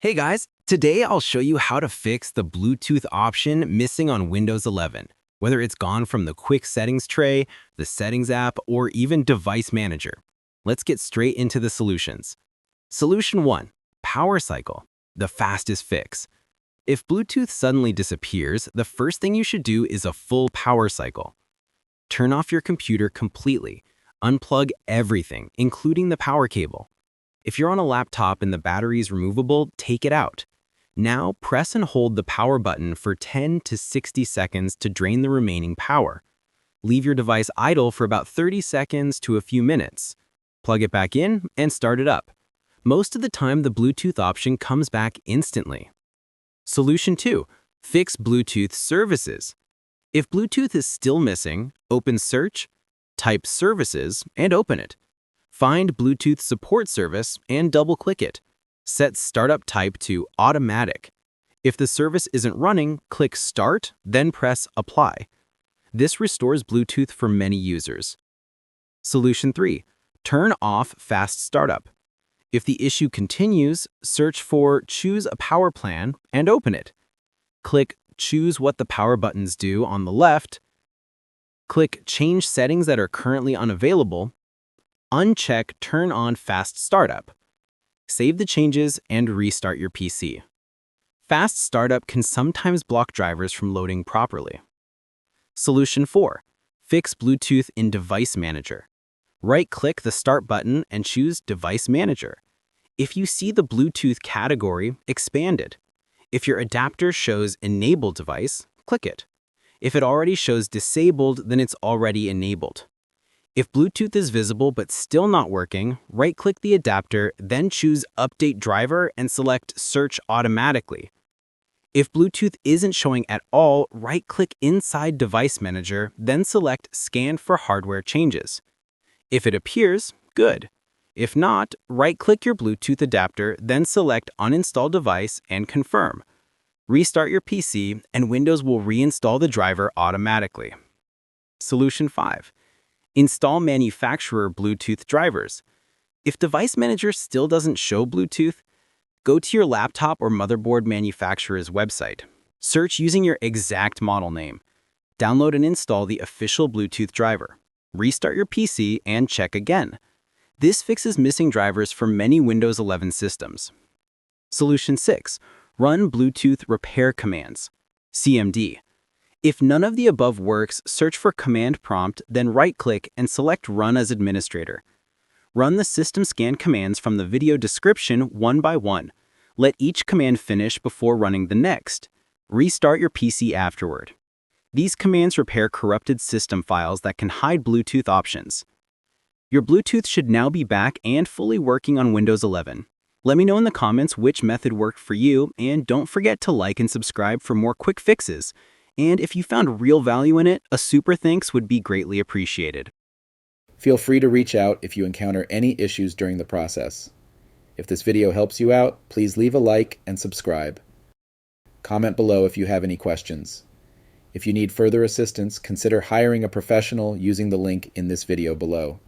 Hey guys, today I'll show you how to fix the Bluetooth option missing on Windows 11, whether it's gone from the quick settings tray, the settings app, or even device manager. Let's get straight into the solutions. Solution 1. Power cycle, the fastest fix. If Bluetooth suddenly disappears, the first thing you should do is a full power cycle. Turn off your computer completely. Unplug everything, including the power cable. If you're on a laptop and the battery is removable, take it out. Now, press and hold the power button for 10 to 60 seconds to drain the remaining power. Leave your device idle for about 30 seconds to a few minutes. Plug it back in and start it up. Most of the time, the Bluetooth option comes back instantly. Solution 2. Fix Bluetooth services. If Bluetooth is still missing, open Search, type Services, and open it. Find Bluetooth Support Service and double-click it. Set Startup Type to Automatic. If the service isn't running, click Start, then press Apply. This restores Bluetooth for many users. Solution 3. Turn off Fast Startup. If the issue continues, search for Choose a Power Plan and open it. Click Choose what the power buttons do on the left. Click Change settings that are currently unavailable. Uncheck Turn on Fast Startup. Save the changes and restart your PC. Fast Startup can sometimes block drivers from loading properly. Solution 4. Fix Bluetooth in Device Manager. Right-click the Start button and choose Device Manager. If you see the Bluetooth category, expand it. If your adapter shows Enable Device, click it. If it already shows Disabled, then it's already enabled. If Bluetooth is visible but still not working, right-click the adapter, then choose Update Driver and select Search Automatically. If Bluetooth isn't showing at all, right-click inside Device Manager, then select Scan for hardware changes. If it appears, good. If not, right-click your Bluetooth adapter, then select Uninstall Device and confirm. Restart your PC, and Windows will reinstall the driver automatically. Solution 5. Install manufacturer Bluetooth drivers. If Device Manager still doesn't show Bluetooth, go to your laptop or motherboard manufacturer's website. Search using your exact model name. Download and install the official Bluetooth driver. Restart your PC and check again. This fixes missing drivers for many Windows 11 systems. Solution 6. Run Bluetooth Repair Commands. CMD. If none of the above works, search for Command Prompt, then right-click and select Run as Administrator. Run the system scan commands from the video description one by one. Let each command finish before running the next. Restart your PC afterward. These commands repair corrupted system files that can hide Bluetooth options. Your Bluetooth should now be back and fully working on Windows 11. Let me know in the comments which method worked for you, and don't forget to like and subscribe for more quick fixes. And if you found real value in it, a super thanks would be greatly appreciated. Feel free to reach out if you encounter any issues during the process. If this video helps you out, please leave a like and subscribe. Comment below if you have any questions. If you need further assistance, consider hiring a professional using the link in this video below.